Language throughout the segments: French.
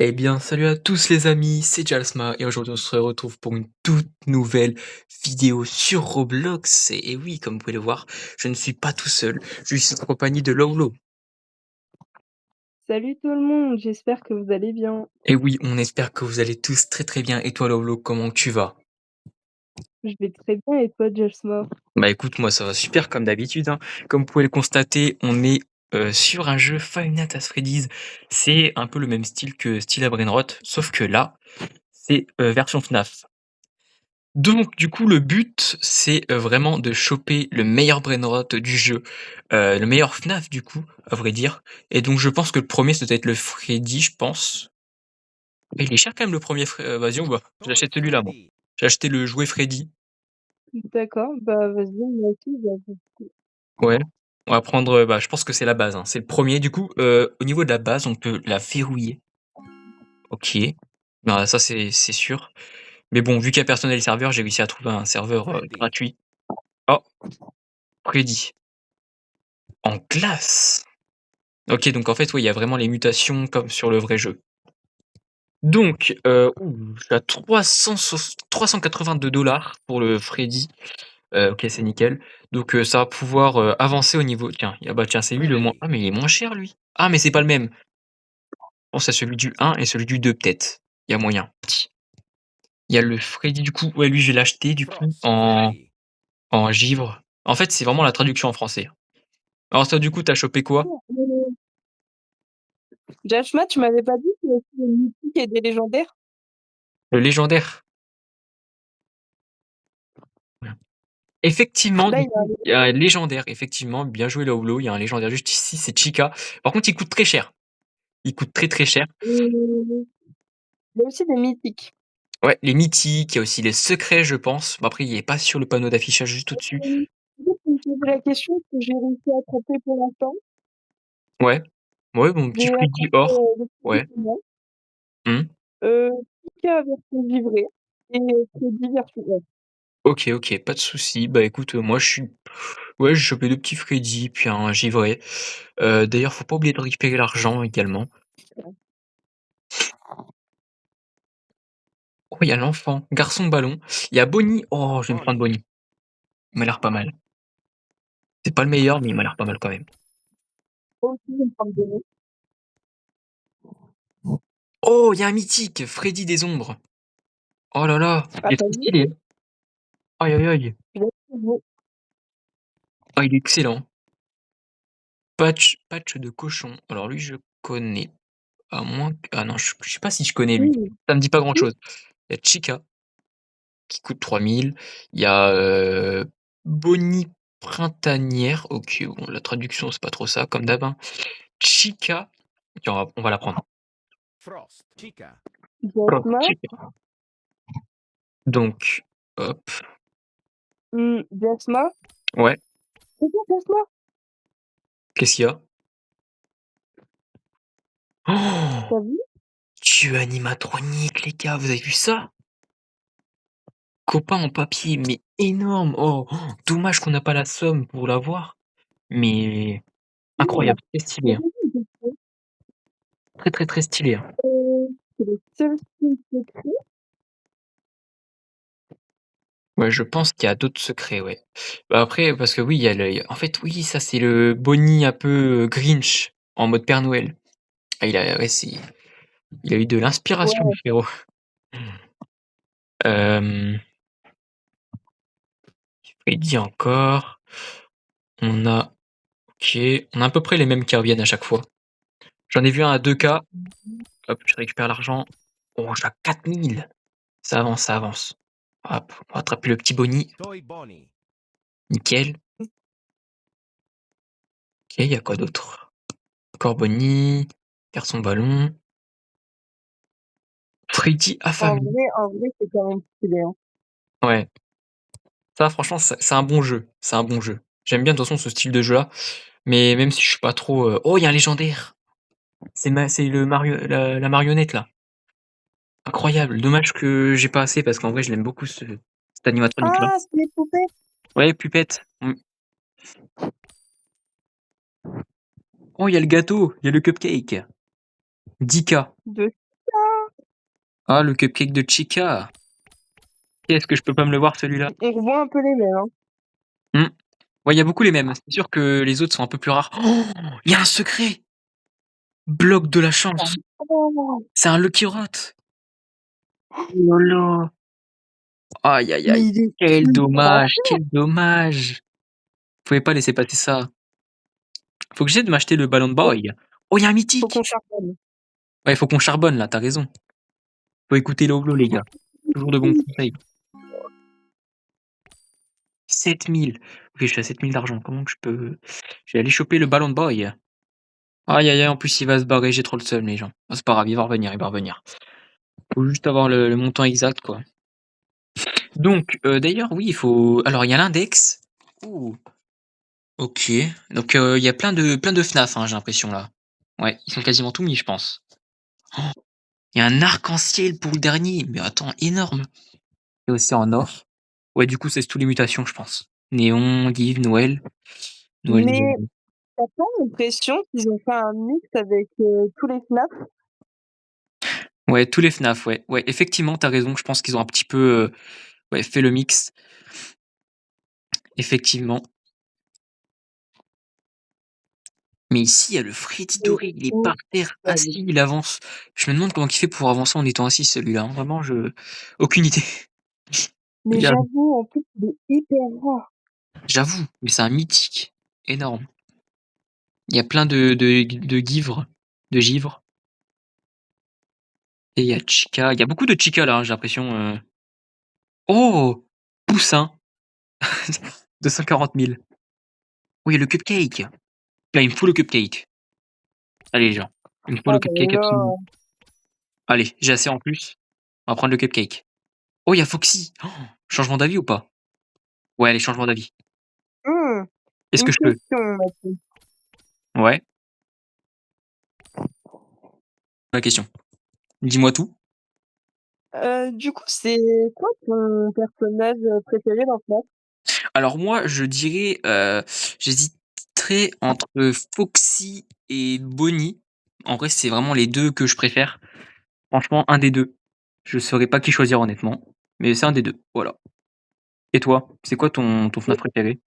Eh bien, salut à tous les amis, c'est Jalsma et aujourd'hui on se retrouve pour une toute nouvelle vidéo sur Roblox. Et oui, comme vous pouvez le voir, je ne suis pas tout seul, je suis en compagnie de Lolo. Salut tout le monde, j'espère que vous allez bien. Et oui, on espère que vous allez tous très très bien. Et toi Lolo, comment tu vas? Je vais très bien et toi, Jesma? Bah écoute, moi ça va super comme d'habitude, hein. Comme vous pouvez le constater, on est sur un jeu Five Nights at Freddy's. C'est un peu le même style que Style à Brainrot, sauf que là, c'est version FNAF. Donc du coup, le but, c'est, vraiment de choper le meilleur brainrot du jeu, le meilleur FNAF du coup, à vrai dire. Et donc je pense que le premier, ça doit être le Freddy, je pense. Et il est cher quand même le premier. Vas-y, on va j'achète celui-là moi. J'ai acheté le jouet Freddy. D'accord, bah vas-y, moi aussi, Ouais, on va prendre, bah, je pense que c'est la base, hein. C'est le premier. Du coup, au niveau de la base, on peut la verrouiller. OK. Bah, ça c'est sûr. Mais bon, vu qu'il y a personne dans les serveurs, j'ai réussi à trouver un serveur, gratuit. Oh, Freddy en glace! OK, donc en fait, oui, il y a vraiment les mutations comme sur le vrai jeu. Donc, je suis à 382 pour le Freddy. OK, c'est nickel. Donc, ça va pouvoir, avancer au niveau tiens, ah bah, tiens, c'est lui le moins ah mais il est moins cher lui? Ah mais c'est pas le même. Je pense à celui du 1 et celui du 2 peut-être. Il y a moyen. Il y a le Freddy du coup, ouais lui je vais l'acheter du coup en givre. En fait, c'est vraiment la traduction en français. Alors toi du coup, tu as chopé quoi? Jashma, tu m'avais pas dit qu'il y avait des mythiques et des légendaires? Le légendaire? Effectivement, Là, du il y a coup, il y a un légendaire, effectivement, bien joué Laoulo, il y a un légendaire juste ici, c'est Chica. Par contre, il coûte très cher. Il coûte très, très cher. il y a aussi des mythiques. Ouais, les mythiques, il y a aussi les secrets, je pense. Bon, après, il est pas sur le panneau d'affichage juste au-dessus. Peut-être que tu me poses la question que j'ai réussi à attraper pour l'instant. Ouais, ouais, mon petit J'ai Freddy attrapé or. le Ouais. petit piment, Mmh. euh, Pika version givrée et Freddy version or. OK, OK, pas de souci. Bah, écoute, moi, je suis ouais, j'ai chopé 2 petits Freddy, puis un givré. D'ailleurs, faut pas oublier de récupérer l'argent également. Oh, il y a l'enfant, garçon ballon. Il y a Bonnie. Oh, je vais me prendre Bonnie. Il m'a l'air pas mal. C'est pas le meilleur, mais il m'a l'air pas mal quand même. Moi aussi, je vais me prendre des mots. Oh, il y a un mythique, Freddy des ombres. Oh là là, Ah, il est t'as trop vu? stylé. Aïe aïe aïe. Il a des mots. Ah, il est excellent. Patch de cochon. Alors lui, je connais. À moins que... Ah non, je sais pas si je connais lui. Oui, Ça me dit pas grand-chose. Il y a Chica qui coûte 3000. Il y a Bonnie printanière. Ok, bon, la traduction, c'est pas trop ça, comme d'hab, hein. Chica. Tiens, on va la prendre. Oh, Jasma, Chica. Donc, hop. Jasma. Ouais, C'est quoi, Jasma? qu'est-ce qu'il y a? Oh, T'as vu? Dieu animatronique, les gars, vous avez vu ça? Copain en papier, mais énorme! Oh, oh, dommage qu'on n'a pas la somme pour l'avoir, mais Oui, on a incroyable, très stylé, on a hein. vu des trucs. Très, très, très stylé, hein. C'est le seul signe secret. Ouais, je pense qu'il y a d'autres secrets, ouais. Bah, après, parce que oui, il y a en fait, oui, ça, c'est le Bonnie un peu, Grinch, en mode Père Noël. Ah, ouais, il a eu de l'inspiration, le Ouais. frérot. Hem, Freddy encore. On a OK, on a à peu près les mêmes qui reviennent à chaque fois. J'en ai vu un à 2K. Hop, je récupère l'argent. Oh, je suis à 4 000. Ça avance, ça avance. Hop, on va attraper le petit Bonnie. Nickel. OK, il y a quoi d'autre? Encore Bonnie, garçon ballon, Freddy affamé. En vrai, c'est quand même stylé, hein. Ouais, ça franchement, c'est un bon jeu. C'est un bon jeu. J'aime bien de toute façon ce style de jeu-là, mais même si je suis pas trop, oh, il y a un légendaire! C'est le la marionnette là. Incroyable. Dommage que j'ai pas assez parce qu'en vrai je l'aime beaucoup cet animatronic là. Ah, c'est les poupées Ouais, Pupette. Mmh. Oh, il y a le gâteau, il y a le cupcake. 10K. de... Ah, le cupcake de Chica. Est-ce que je peux pas me le voir celui-là? On revoit un peu les mêmes, hein. Ouais, il y a beaucoup les mêmes. C'est sûr que les autres sont un peu plus rares. Oh, il y a un secret! Bloc de la chance. Oh! C'est un Lucky Rot. Oh là là. Aïe, aïe, Mais aïe. il est Quel ultra dommage, quel dommage. Vous pouvez pas laisser passer ça. Faut que j'essaie de m'acheter le Ballon faut Boy. Oh, il y a un faut mythique. qu'on charbonne. Ouais, il faut qu'on charbonne là, tu as raison. Faut écouter Lolo, les gars. Toujours de bons conseils. 7 000. OK, je suis à 7 000 d'argent. Comment que je peux je vais aller choper le Ballon Boy. Aïe, aïe, aïe, en plus il va se barrer, j'ai trop le seum les gens. Oh, c'est pas grave, il va revenir, il va revenir. Faut juste avoir le montant exact, quoi. Donc, d'ailleurs, oui, il faut alors il y a l'index. Ouh, OK. Donc, il y a plein de FNAF, hein, j'ai l'impression là. Ouais, ils sont quasiment tous mis, je pense. Oh, il y a un arc-en-ciel pour le dernier, mais attends, énorme. Et aussi en or. Ouais, du coup, c'est tous les mutations, je pense. Néon, Give, Noël. Noël, Mais Noël. tu as pas l'impression qu'ils ont fait un mix avec, tous les FNAF? Ouais, tous les FNAF, ouais. Ouais, effectivement, tu as raison, je pense qu'ils ont un petit peu, ouais, fait le mix. Effectivement. Mais ici, il y a le Freddy C'est doré, il est par terre, incroyable. assis, il avance. Je me demande comment il fait pour avancer en étant assis celui-là, hein. Vraiment, je aucune idée. Mais Regarde, j'avoue, en plus, il est hyper rare. j'avoue, mais c'est un mythique énorme. Il y a plein de givres, de givres et il y a Chica, il y a beaucoup de Chica là, hein, j'ai l'impression, Oh! Poussin, 240 000. Oui, le cupcake. Là, il me faut le cupcake. Allez les gens, il me faut le Ah bah cupcake absolument. là, Allez, j'ai assez en plus, on va prendre le cupcake. Oh, il y a Foxy! Oh, changement d'avis ou pas? Ouais, allez, changement d'avis. mmh, Est-ce que une je peux? question, Mathilde. Ouais, la question. Dis-moi tout. Du coup, c'est quoi ton personnage, préféré dans FNAF? Alors moi, je dirais, j'hésiterais entre Foxy et Bonnie. En vrai, c'est vraiment les 2 que je préfère. Franchement, un des 2. Je saurais pas qui choisir honnêtement, mais c'est un des 2. Voilà. Et toi? C'est quoi ton FNAF préféré?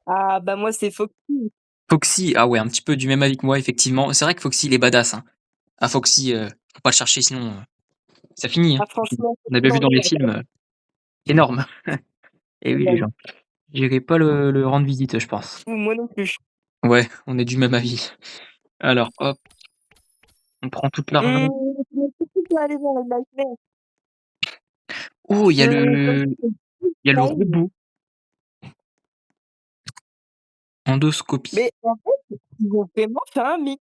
Ah bah moi, c'est Foxy. Foxy, ah ouais, un petit peu du même avis que moi effectivement. C'est vrai que Foxy il est badass, hein. Ah Foxy, faut pas le chercher sinon, ça finit, hein. Ah franchement, On a Foxy bien dans vu dans les les airs. films, énorme. Et oui les gens. J'irai pas le rendre visite, je pense. Moi non plus. Ouais, on est du même avis. Alors hop, on prend tout l'argent. Mais surtout pas aller dans les nightmares. Oh, Comme ça, c'est plus il y a le live. robot, endoscopie. Mais en fait, ils ont vraiment fait un mix.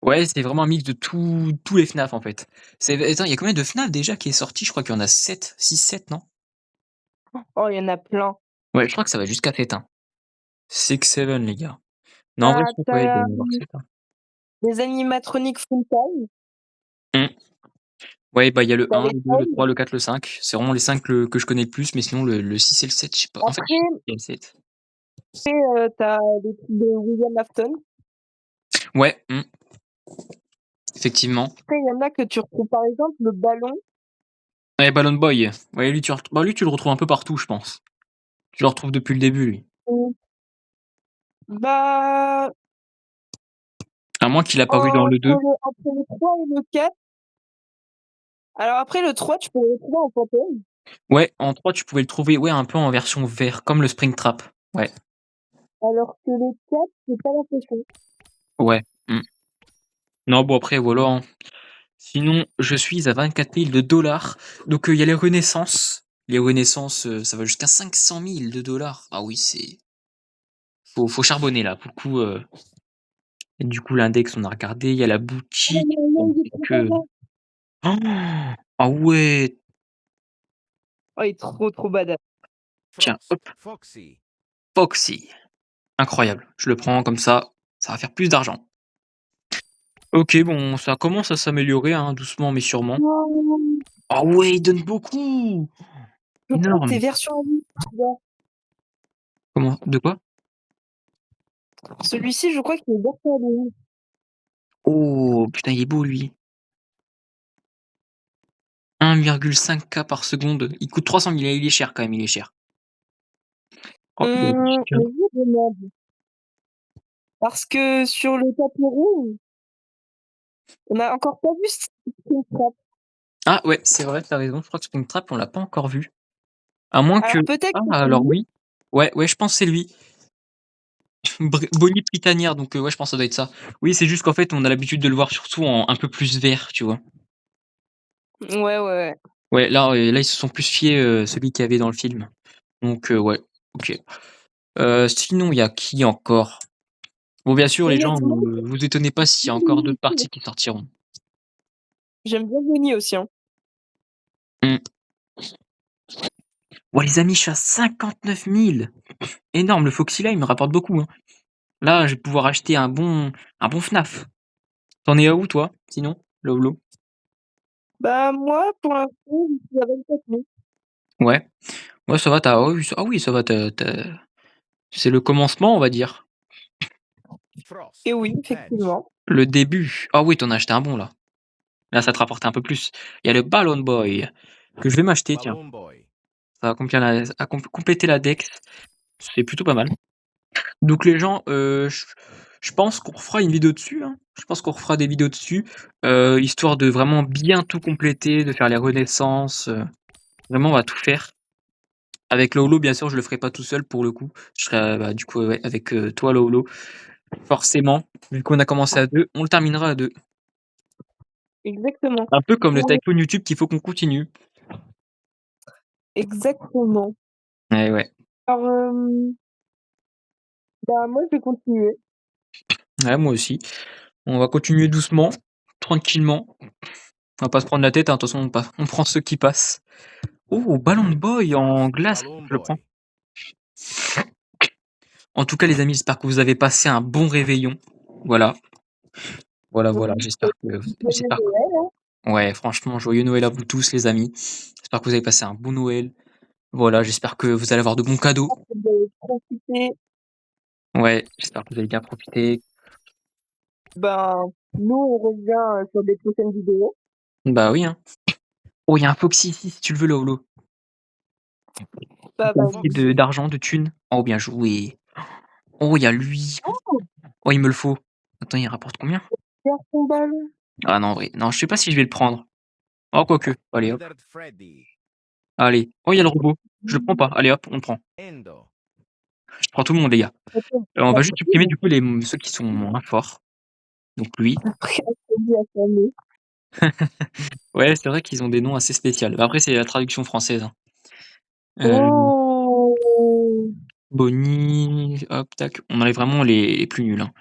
Ouais, c'est vraiment un mix de tous les FNAF en fait. Attends, il y a combien de FNAF déjà qui est sorti? Je crois qu'il y en a 7, 6, 7, non? Oh, il y en a plein. Ouais, je crois que ça va jusqu'à 7, hein. 6, 7 les gars. Non, en vrai, je Tu crois que ouais, il doit as, y en avoir 7, hein. les animatroniques full time, Mmh. Ouais, bah, il y a le tu as 1, les le 2, le toys. 3, le 4, le 5. C'est vraiment les 5 que je connais le plus, mais sinon le 6 et le 7, je sais pas. En fait, je sais Après, pas il y a le 7. tu as les trucs de William Afton. Ouais, effectivement. Après, il y en a que tu retrouves, par exemple, le ballon. Ouais, Balloon Boy. Ouais, lui, tu le retrouves un peu partout, je pense. Tu le retrouves depuis le début, lui. Mmh, bah, À moins qu'il ait apparu dans le 2. entre le 3 et le 4. Alors après, le 3 tu peux le retrouver en fantôme, Ouais, en 3 tu pouvais le trouver, ouais, un peu en version vert, comme le Springtrap. Ouais, alors que le 4 j'ai pas l'impression. ouais. Non, bon, après, voilà, hein. Sinon, je suis à 24 000 $. Donc, il y a les renaissances. Les renaissances, ça va jusqu'à 500 000 $. Ah oui, faut charbonner là. Pour le coup, et du coup, l'index, on a regardé. Il y a la Oh boutique. non, On il est fait trop que. badass. Oh ah ouais. Oh, il est trop badass. Tiens, hop, Foxy. Foxy. Incroyable. Je le prends comme ça va faire plus d'argent. Ok, bon, ça commence à s'améliorer, hein, doucement mais sûrement. Non, Ah ouais, il donne beaucoup. je crois que Énorme. c'est version à vie, celui-là. Comment? De quoi? Celui-ci, je crois qu'il est version à vie. Oh, putain, il est beau lui. 1,5K par seconde. Il coûte 300 000, il est cher quand même, il est cher. Oh, il est Mais cher. je demande. Parce que sur le tapis rouge, on n'a encore pas vu Springtrap. Ah ouais, c'est vrai, t'as raison. Je crois que Springtrap, on l'a pas encore vu. À moins que. Alors peut-être Ah, que c'est alors lui. oui. Ouais, ouais, je pense que c'est lui. Bonnie Pritanière, donc ouais, je pense que ça doit être ça. Oui, c'est juste qu'en fait, on a l'habitude de le voir surtout en un peu plus vert, tu vois. Ouais. Ouais, là, ils se sont plus fiés celui qu'il y avait dans le film. Donc ouais, ok. Sinon, il y a qui encore? Bon, bien sûr, les gens, Honnêtement, vous étonnez pas s'il y a encore d'autres parties qui sortiront. j'aime bien Bonnie aussi. Hein. Mmh. Ouais, les amis, je suis à 59 000. Énorme, le Foxy là, il me rapporte beaucoup. Hein. Là, je vais pouvoir acheter un bon FNAF. T'en es à où, toi, sinon, Lolo? Bah moi, pour l'instant, je suis à 24 000. Ouais. Ouais, ça va, ah oui, ça va, c'est le commencement, on va dire. Et oui, effectivement. Le début. Ah oui, t'en as acheté un bon, là. Là, ça te rapporte un peu plus. Il y a le Balloon Boy, que je vais m'acheter, tiens. Ça va compléter la Dex. C'est plutôt pas mal. Donc les gens, je pense qu'on refera une vidéo dessus, hein. Je pense qu'on refera des vidéos dessus, histoire de vraiment bien tout compléter, de faire les renaissances, vraiment on va tout faire. Avec Lolo, bien sûr, je le ferai pas tout seul pour le coup. Je serai, bah, du coup, ouais, avec, toi Lolo, forcément. Vu qu'on a commencé à 2, on le terminera à 2. Exactement. Un peu comme le Pour le- tycoon YouTube qu'il faut qu'on continue. Exactement. Ouais, ouais. Alors, bah moi, je vais continuer. Ouais, moi aussi. On va continuer doucement, tranquillement. On va pas se prendre la tête, hein, de toute façon on prend ceux qui passent. Oh, Ballon Boy en glace, je le prends. En tout cas, les amis, j'espère que vous avez passé un bon réveillon. Voilà. Voilà. Joyeux Noël, hein. Ouais, franchement, joyeux Noël à vous tous, les amis. J'espère que vous avez passé un bon Noël. Voilà, j'espère que vous allez avoir de bons cadeaux. Vous avez profité. Ouais, j'espère que vous allez bien profiter. Ben, nous, on revient sur des prochaines vidéos. Bah oui, hein. Oh, il y a un Foxy ici, si tu le veux, Lolo. Bah, T'as vas-y. assez d'argent, de thunes. Oh, bien joué. Oh, il y a lui. Oh, Oh, il me le faut. Attends, il rapporte combien? faire ton ballon. Ah non, en vrai. Non, je sais pas si je vais le prendre. Oh, quoique. Allez, hop. Allez. Oh, il y a le robot. Je le prends pas. Allez, hop, on le prend. Je prends tout le monde, les gars. Attends, On la va juste supprimer, prochaine, du coup, ceux qui sont moins forts. Donc lui. après, à fermer. Ouais, c'est vrai qu'ils ont des noms assez spéciaux. Bah, après, c'est la traduction française, hein. Heu, Oh, Bonnie, hop, tac. On enlève vraiment les plus nuls, hein.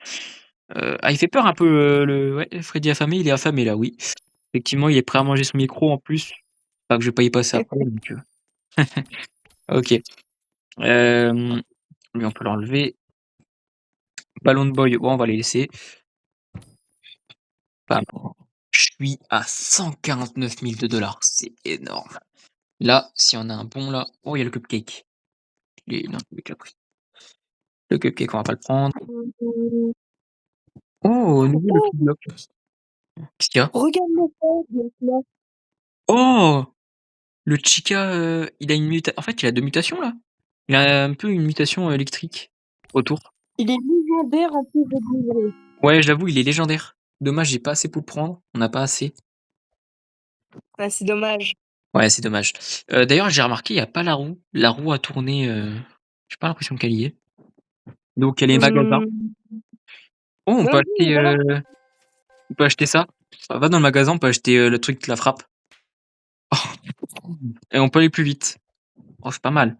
Ah, il fait peur un peu, ouais, Freddy affamé, il est affamé là, oui. Effectivement, il est prêt à manger son micro en plus. Pas que je vais pas y passer après, donc OK. Lui, on peut l'enlever. Ballon de Boy, bon, on va les laisser. Bam. Je suis à 149 000 $. C'est énorme. Là, si on a un bon là, oh, il y a le cupcake. Non, le cupcake, après. Le cupcake, on va pas le prendre. Oh, nouveau Lucky oh, Block. Qu'est-ce qu'il y a? regarde le père, là. Oh! Le Chica, il a une muta en fait, il a 2 mutations là. Il a un peu une mutation électrique autour. Il est légendaire en plus de livrer. Ouais, j'avoue, il est légendaire. Dommage, j'ai pas assez pour le prendre. On n'a pas assez. Ah, c'est dommage. Ouais, c'est dommage. D'ailleurs, j'ai remarqué, il y a pas la roue. La roue a tourné, j'ai pas l'impression qu'elle y est. Donc elle est magasin. Mmh, Oh, oui, oui, voilà. on peut acheter ça. Va dans le magasin, on peut acheter, le truc qui la frappe. Et on peut aller plus vite. Oh, c'est pas mal.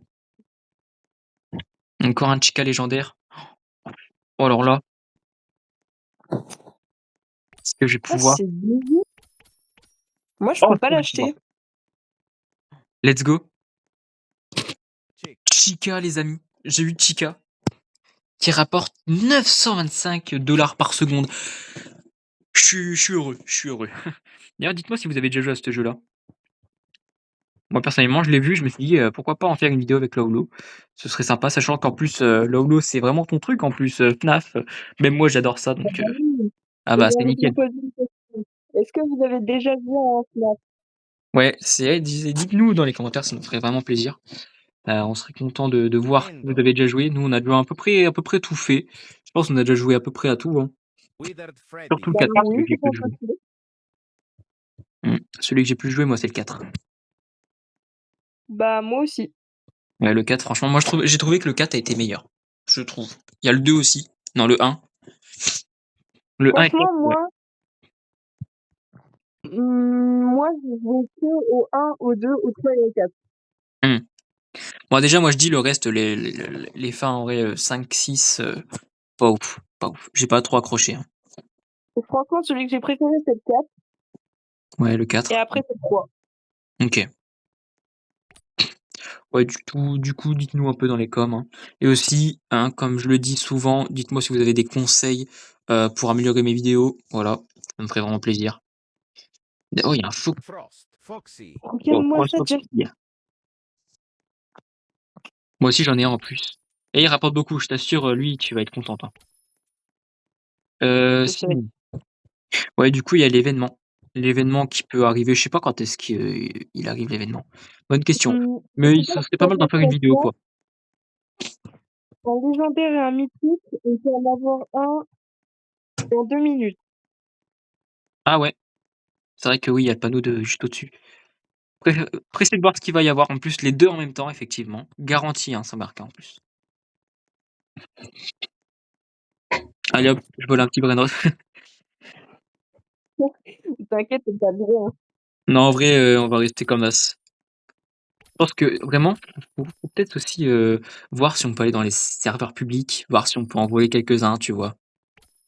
Encore un Chica légendaire. Oh alors là, est-ce que je vais Ah, pouvoir c'est nouveau. Moi, je oh, peux pas je vais pouvoir. l'acheter. Let's go. Chica, les amis. J'ai eu Chica qui rapporte 925 $ par seconde. Je suis heureux, je suis heureux. D'ailleurs, dites-moi si vous avez déjà joué à ce jeu-là. Moi, personnellement, je l'ai vu, je me suis dit, pourquoi pas en faire une vidéo avec Laolo. Ce serait sympa, sachant qu'en plus, Laolo, c'est vraiment ton truc en plus, FNAF. Même moi, j'adore ça, Ah donc bah oui. ah Et bah, c'est j'allais vous nickel. poser une question. Est-ce que vous avez déjà joué à un FNAF? Ouais, dites-nous dans les commentaires, ça nous ferait vraiment plaisir. On serait content de voir si vous avez déjà joué. Nous, on a déjà à peu près tout fait. Je pense qu'on a déjà joué à peu près à tout, hein. Surtout le Bah 4, oui, celui que je j'ai plus pense joué. aussi. Celui que j'ai plus joué, moi, c'est le 4. Bah moi aussi. Ouais, le 4, franchement, moi j'ai trouvé que le 4 a été meilleur. Je trouve. Il y a le 2 aussi. Non, le 1. Le 1 et 4, Franchement, ouais. moi j'ai joué que au 1, au 2, au 3 et au 4. Mmh. Bon, déjà, moi je dis le reste, les fins en vrai, 5, 6, pas ouf, pas ouf. J'ai pas trop accroché, hein. Et franchement, celui que j'ai préféré, c'est le 4. Ouais, le Et 4. après, c'est le 3. OK. Ouais, du coup, dites-nous un peu dans les coms, hein. Et aussi, hein, comme je le dis souvent, dites-moi si vous avez des conseils, pour améliorer mes vidéos. Voilà, ça me ferait vraiment plaisir. Oh, il y a un faux. Oh, Regarde-moi Frost ça, Jeff. Foxy. Moi aussi, j'en ai un en plus. Et il rapporte beaucoup, je t'assure, lui, tu vas être contente, hein. Je sais. Sinon, ouais, du coup, il y a l'événement. L'événement qui peut arriver, je sais pas quand est-ce qu'il arrive l'événement. Bonne question. Je Mais sais pas ce si serait ça pas mal d'en fait faire une pour vidéo, toi. quoi. Un légendaire et un mythique, on peut en avoir un dans 2 minutes. Ah ouais, c'est vrai que oui, il y a le panneau de juste au-dessus. Pressé de voir ce qu'il va y avoir. En plus, les 2 en même temps, effectivement. Garanti, hein, sans marqué en plus. Allez hop, je vole un petit brainrot. T'inquiète, c'est pas vrai, hein. Non, en vrai, on va rester comme as. Je pense que vraiment, faut peut-être aussi, voir si on peut aller dans les serveurs publics, voir si on peut envoyer quelques-uns, tu vois?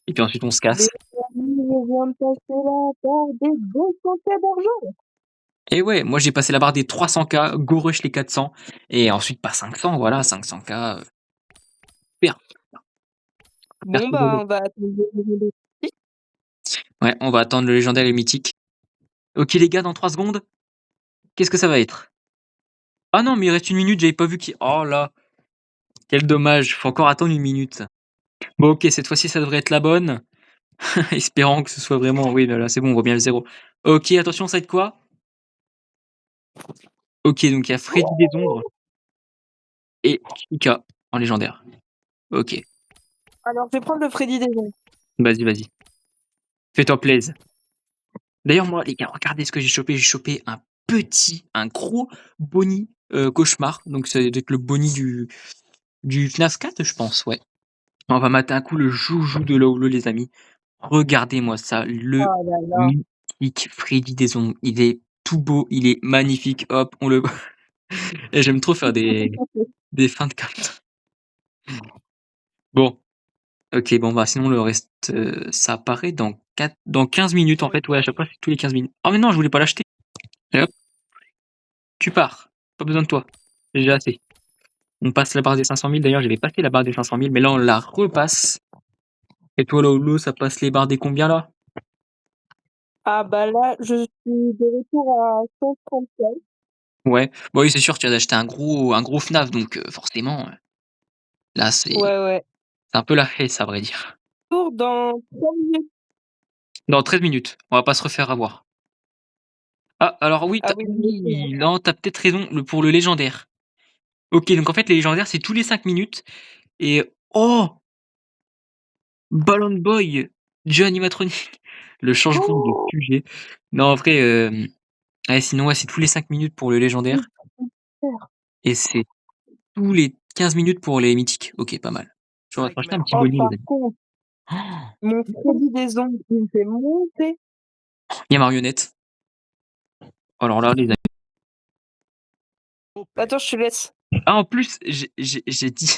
Et puis ensuite on se Les casse. amis, je viens de passer la barre des 200 K d'argent. Et ouais, moi j'ai passé la barre des 300K, go rush les 400 et ensuite pas 500, voilà, 500K, super, super Bon, trop bah, beau. on va attendre le Ouais, on va attendre le légendaire et le mythique. OK les gars, dans 3 secondes, qu'est-ce que ça va être? Ah non, mais il reste 1 minute, j'avais pas vu qui oh là, quel dommage, faut encore attendre 1 minute. Bon OK, cette fois-ci ça devrait être la bonne. Espérant que ce soit vraiment oui, là c'est bon, on voit bien le 0. OK, attention, ça va être quoi? OK, donc il y a Freddy des Ombres et Chica en légendaire. OK, Alors, je vais prendre le Freddy des Ombres. vas-y, vas-y. Fais-toi plaisir. D'ailleurs, moi, les gars, regardez ce que j'ai chopé. J'ai chopé un gros Bonnie cauchemar. Donc, ça doit être le Bonnie du FNAF 4, je pense, ouais. On va mater un coup le joujou de Lolo, les amis. Regardez-moi ça, le Oh là là. mythique Freddy des Ombres. Il est tout beau, il est magnifique. Hop, on le. Et j'aime trop faire des feintes comme ça. Bon, ok, bon, bah, sinon, le reste, ça apparaît dans 15 minutes, en fait. Ouais, à chaque fois, c'est tous les 15 minutes. Oh, mais non, je voulais pas l'acheter. Et hop, tu pars. Pas besoin de toi. J'ai déjà assez. On passe la barre des 500 000. D'ailleurs, j'avais passé la barre des 500 000, mais là, on la repasse. Et toi, Lolo, ça passe les barres des combien, là? Ah bah là, je suis de retour à 134. Ouais. Bon, oui, c'est sûr, tu as acheté un gros FNAF, donc forcément, là, Ouais, ouais. c'est un peu la fesse, à vrai dire. Tour dans 3 minutes. Dans 13 minutes, on va pas se refaire avoir. Ah, alors oui, Ah oui, exactement. oui, non, t'as peut-être raison, pour le légendaire. Ok, donc en fait, les légendaires, c'est tous les 5 minutes. Et oh, Ballon Boy, jeu animatronique. Le changement de Oh, sujet. Non, en vrai, ouais, sinon, ouais, c'est tous les 5 minutes pour le c'est légendaire. super. Et c'est tous les 15 minutes pour les mythiques. Ok, pas mal. J'aurais acheté un petit Oh, bonnet, les par amis. contre, mon Oh, Freddy des Ombres, il me fait monter. il y a Marionnette. Alors là, les amis. Attends, je te laisse. Ah, en plus, j'ai dit,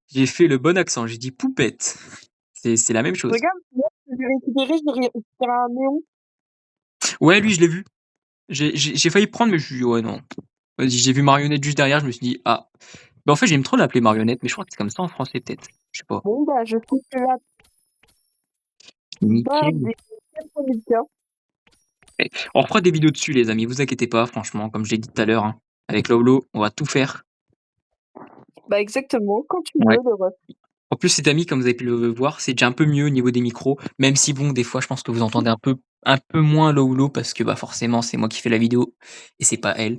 j'ai fait le bon accent. J'ai dit poupette. C'est la même chose. Regarde, moi, je vais récupérer, je vais récupérer un néon. Ouais, lui, je l'ai vu. J'ai failli prendre, mais je me suis dit, ouais, non. Vas-y, j'ai vu Marionnette juste derrière. Je me suis dit, ah. Bah, en fait, j'aime trop l'appeler Marionnette, mais je crois que c'est comme ça en français, peut-être. Je sais pas. Bon, bah, je trouve que la barre Nickel. des 4000 K. Ouais. On refera des vidéos dessus, les amis. Vous inquiétez pas, franchement, comme je l'ai dit tout à l'heure, hein. Avec Lolo, on va tout faire. Bah, exactement, quand tu Ouais. veux, le ref. En plus, cet ami, comme vous avez pu le voir, c'est déjà un peu mieux au niveau des micros, même si bon, des fois, je pense que vous entendez un peu un peu moins Lowlo parce que, bah, forcément, c'est moi qui fais la vidéo et c'est pas elle.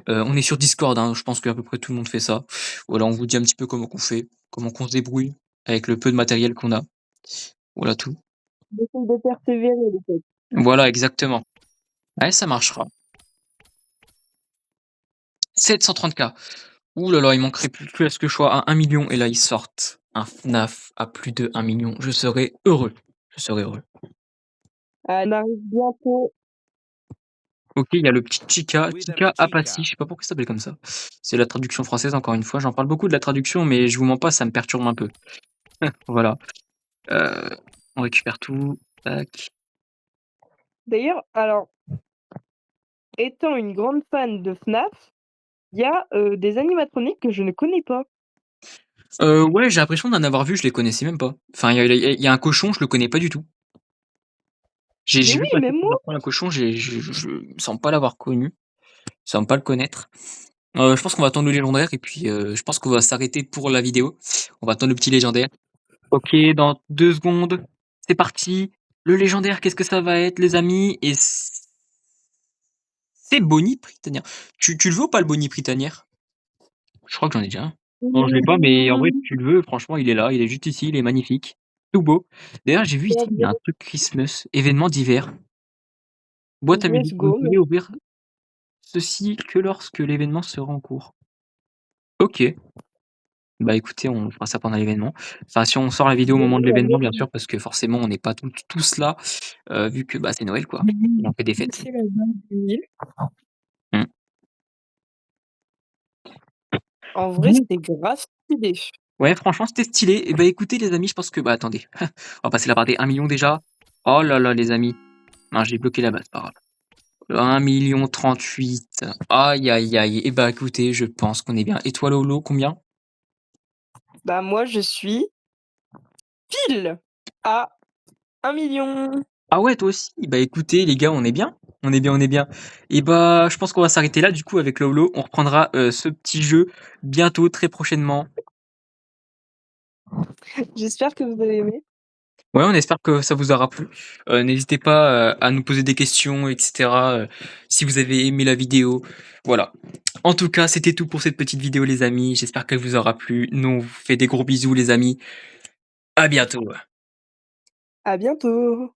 On est sur Discord, hein, je pense qu'à peu près tout le monde fait ça. Voilà, on vous dit un petit peu comment qu'on fait, comment qu'on se débrouille avec le peu de matériel qu'on a. Voilà tout. J'essaie de persévérer, en fait. Voilà, exactement. Ouais, ça marchera. 730K. Ouh là là, il manquerait plus à ce que je sois à 1 000 000 et là, ils sortent un FNAF à plus de 1 000 000. Je serai heureux. Je serai heureux. Ah, on arrive bientôt. OK, il y a le petit Chica, With a Chica Apassi, chica. je sais pas pourquoi il s'appelle comme ça. C'est la traduction française encore une fois, j'en parle beaucoup de la traduction, mais je vous mens pas, ça me perturbe un peu. Voilà, heu, on récupère tout, tac. D'ailleurs, alors, étant une grande fan de FNAF, il y a, des animatroniques que je ne connais pas. Ouais, j'ai l'impression d'en avoir vu, je les connaissais même pas. Enfin, il y a un cochon, je le connais pas du tout. J'ai Mais j'ai oui, vu passer même moi! plusieurs fois un cochon, je me semble pas l'avoir connu, je semble pas le connaître. Je pense qu'on va attendre le légendaire et puis, je pense qu'on va s'arrêter pour la vidéo. On va attendre le petit légendaire. OK, dans 2 secondes, c'est parti. Le légendaire, qu'est-ce que ça va être, les amis? Et c'est Bonnie Prytannière. Tu le veux ou pas le Bonnie Prytannière? Je crois que j'en ai déjà un. Non, je l'ai pas, mais en vrai, si tu le veux, franchement, il est là, il est juste ici, il est magnifique, tout beau. D'ailleurs, j'ai vu ici, il y a un truc Christmas, événement d'hiver, boîte à Let's musique. Vous ne go, pouvez ouvrir ceci que lorsque l'événement sera en cours. OK. Bah, écoutez, on fera ça pendant l'événement. Enfin, si on sort la vidéo au moment de l'événement, bien sûr, parce que forcément, on n'est pas tous là, vu que, bah, c'est Noël, quoi. Et on fait des fêtes. c'est la base du mille. Mmh. En vrai, Bon. c'est grave stylé. Ouais, franchement, c'était stylé. Et bah, écoutez, les amis, je pense que bah, attendez, on va passer la barre des 1 000 000 déjà. Oh là là, les amis. Non, j'ai bloqué la base, c'est pas grave. 1 038 000. Aïe, aïe, aïe. Et bah, écoutez, je pense qu'on est bien. Et toi, Lolo, combien? Bah, moi, je suis pile à 1 000 000. Ah ouais, toi aussi? Bah, écoutez, les gars, on est bien. On est bien, on est bien. Et bah, je pense qu'on va s'arrêter là, du coup, avec Lolo. On reprendra ce petit jeu bientôt, très prochainement. J'espère que vous avez aimé. Ouais, on espère que ça vous aura plu. N'hésitez pas à nous poser des questions, etc. Si vous avez aimé la vidéo. Voilà. En tout cas, c'était tout pour cette petite vidéo, les amis. J'espère qu'elle vous aura plu. Nous, on vous fait des gros bisous, les amis. À bientôt. À bientôt.